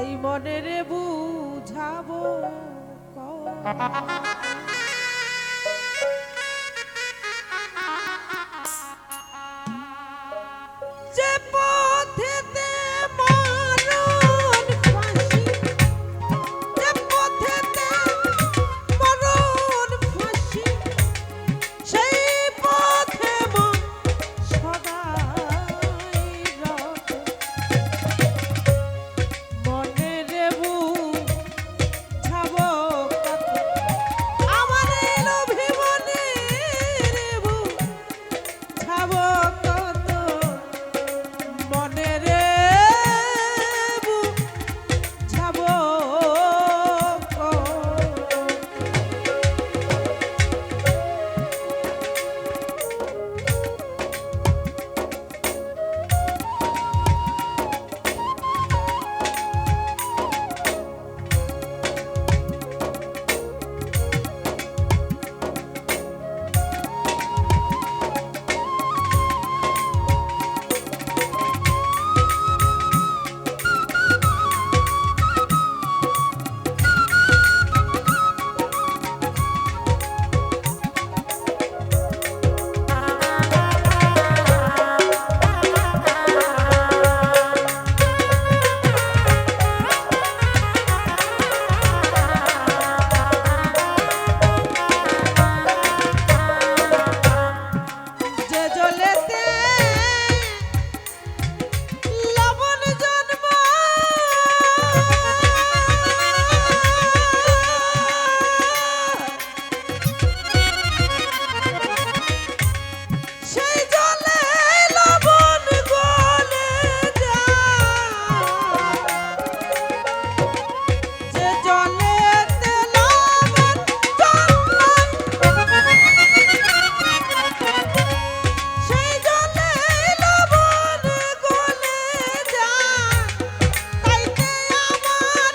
এই মনের বুঝাবো যে পথেতে মরণ ফাঁসি, যে পথেতে মরণ ফাঁসি, সেই পথে মন সদাই রত। মনের বুঝাবো কত আমার এই লোভী মনের বুঝাবো কত, মনের বুঝাবো যে জলেতে লবণ জন্ম, সেই জলে লবণ গলে যায়, যে জলেতে লবণ জন্ম, সেই জলে লবণ গলে যায়, তাইতে আমার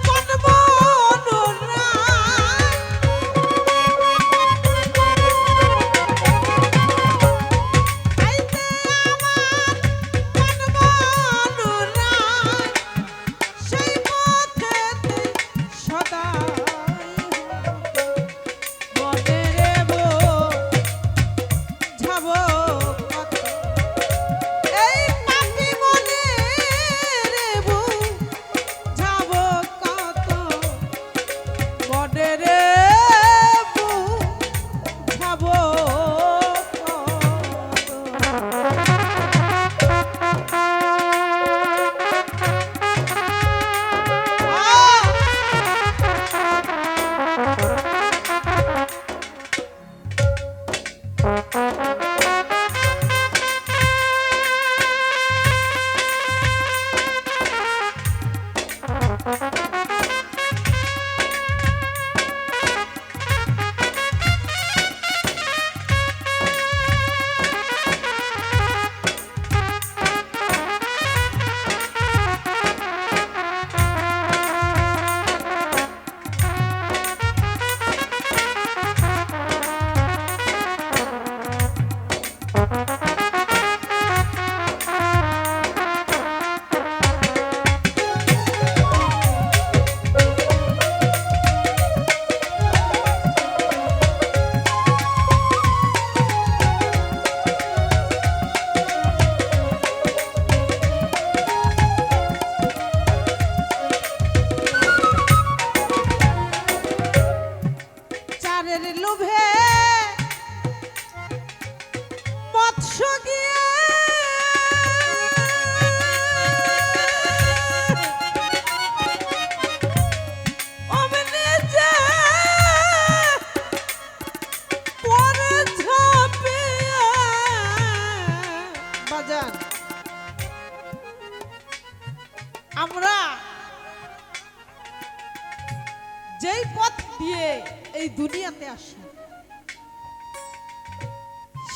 মন মনোরায়, তাইতে আমার মন মনোরায়, সেই পথেতে সদাই মনের বুঝাবো কত, এই পাপী মনের বুঝাবো কত, মনের বুঝাবো চারের লোভে মৎস্য গিয়ে অমনে যে পরে ঝাঁপিয়ে বাজান, আমরা যেই পথ দিয়ে এই দুনিয়াতে আসি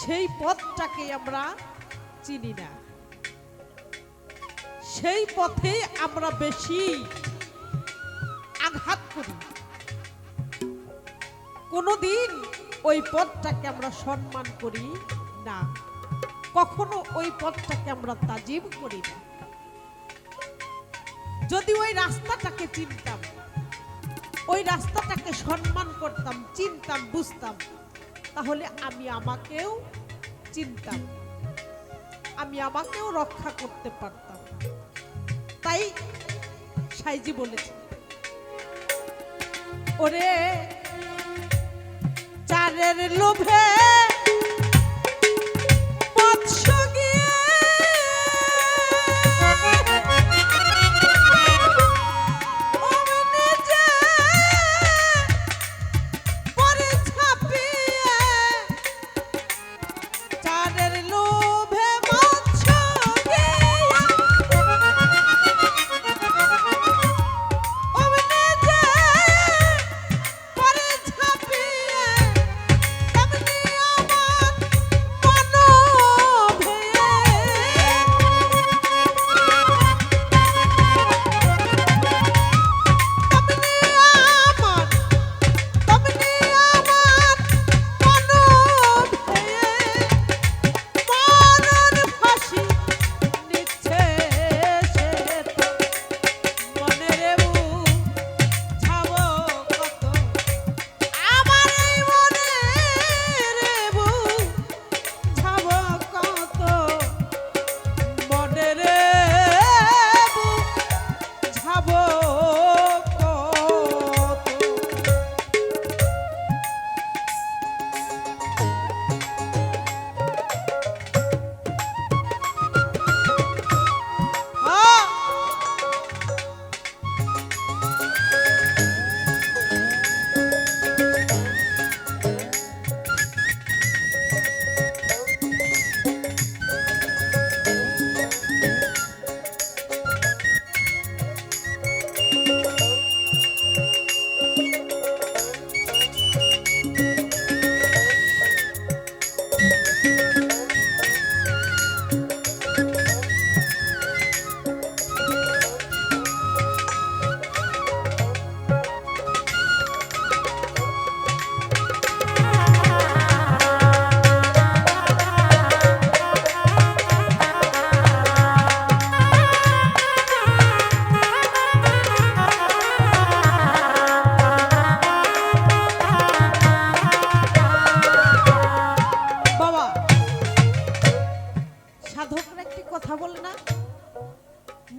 সেই পথটাকে আমরা চিনি না, সেই পথে আমরা বেশি আঘাত করি, কোনোদিন ওই পথটাকে আমরা সম্মান করি না, কখনো ওই পথটাকে আমরা তাজিম করি না। যদি ওই রাস্তাটাকে চিনতাম, ওই রাস্তাটাকে সম্মান করতাম, চিনতাম, বুঝতাম, তাহলে আমি আমাকেও চিনতাম, আমি আমাকেও রক্ষা করতে পারতাম। তাই সাইজি বলেছে, ওরে চারের লোভে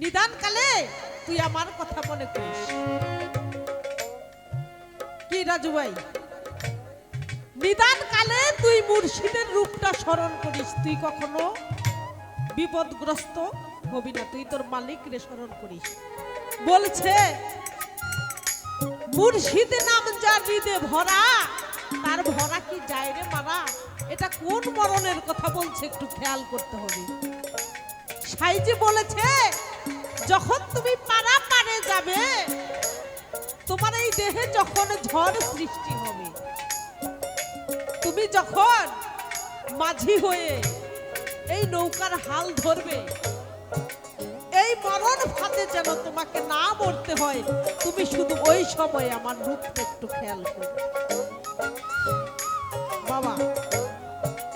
নিদান কালে তুই আমার কথা মনে করিস। কি রাজু ভাই, নিদান কালে তুই মুর্শিদের রূপটা স্মরণ করিস, তুই কখনো বিপদগ্রস্ত হবি না, তুই তোর মালিক রে স্মরণ করিস। বলছে মুর্শিদ নাম যার হৃদে ভরা, তার ভরা কি যায় রে মারা। এটা কোন মরণের কথা বলছে একটু খেয়াল করতে হবে। সাইজি বলেছে যখন তুমি পারা পারে যাবে, তোমার এই দেহে যখন ঝড় সৃষ্টি হবে, তুমি যখন মাঝি হয়ে এই নৌকার হাল ধরবে, এই মরণ ফাঁদে যেন তোমাকে না মরতে হয়, তুমি শুধু ওই সময় আমার রূপটা একটু খেয়াল করবে। বাবা,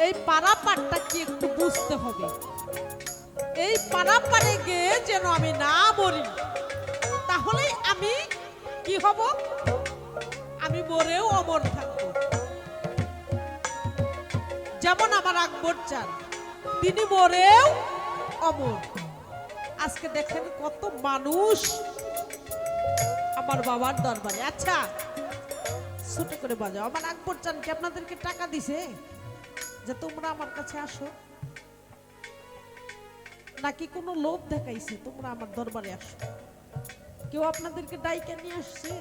এই পারাপারটা কি একটু বুঝতে হবে। এই পারাপারে গিয়ে যেন আমি না মরি, তাহলেই আমি কি হব, আমি মরেও অমর থাকবো। যেমন আমার আকবর চান, তিনি মরেও অমর। আজকে দেখেন কত মানুষ আমার বাবার দরবারে। আচ্ছা ছোট করে বাজাও। আমার আকবর চান কি আপনাদেরকে টাকা দিছে যে তোমরা আমার কাছে আসো, নাকি কোনো লোভ দেখাইছে তোমরা আমার দরবারে আসো? কেউ আপনাদেরকে ডাইকে নিয়ে আসছে?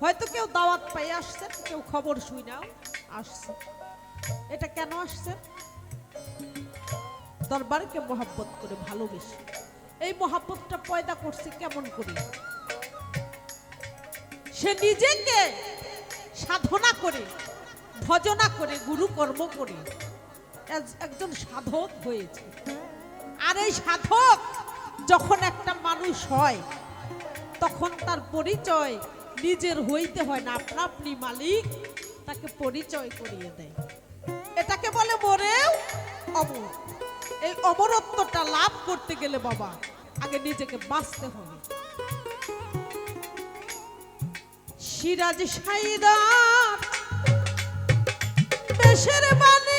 হয়তো কেউ দাওয়াত পাই আসছেন, কেউ খবর শুই নাও আসছে। এটা কেন আসছেন? দরবারকে মহব্বত করে ভালোবেসে। এই মহব্বতটা পয়দা করছে কেমন করে? সে নিজেকে সাধনা করে, ভজনা করে, গুরু কর্ম করে একজন সাধক হয়েছে। আর এই সাধক যখন একটা মানুষ হয়, তখন তার পরিচয় নিজের হইতে হয় না, আপনা আপনি মালিক তাকে পরিচয় করিয়ে দেয়। এটাকে বলে মরেও অমর। এই অমরত্বটা লাভ করতে গেলে বাবা আগে নিজেকে বাঁচতে হবে। সিরাজ সাইদার বেশের বাণী